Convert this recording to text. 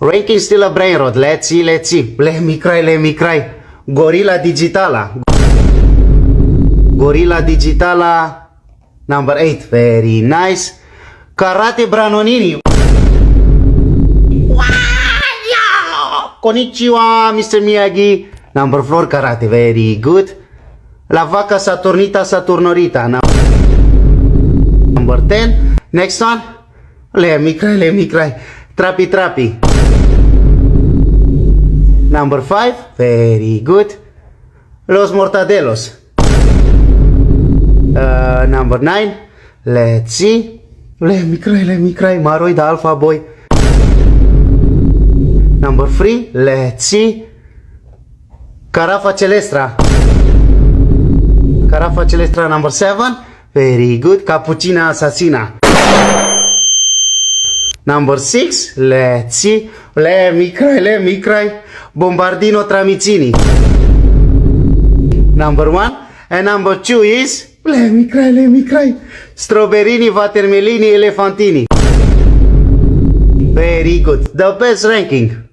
Ranking still a brain rot. Let's see, let's see. Let me cry, let me cry. Gorilla Digitala. Gorilla Digitala. Number 8. Very nice. Karate Branonini. Konnichiwa, Mr. Miyagi. Number 4. Karate. Very good. La vaca Saturnita Saturnorita. Number 10. Next one. Let me cry, let me cry. Trapi Trapi. Number 5. Very good. Los Mortadelos. Number 9. Let's see. Let me cry. Maroid Alpha Boy. Number 3. Let's see. Carafa Celestra. Carafa Celestra number 7. Very good. Cappuccina Assassina. Number 6. Let's see. Let me cry. Bombardino Tramicini. Number 1. And number 2 is... Let me cry. Strawberrini Watermelini Elefantini. Very good. The best ranking.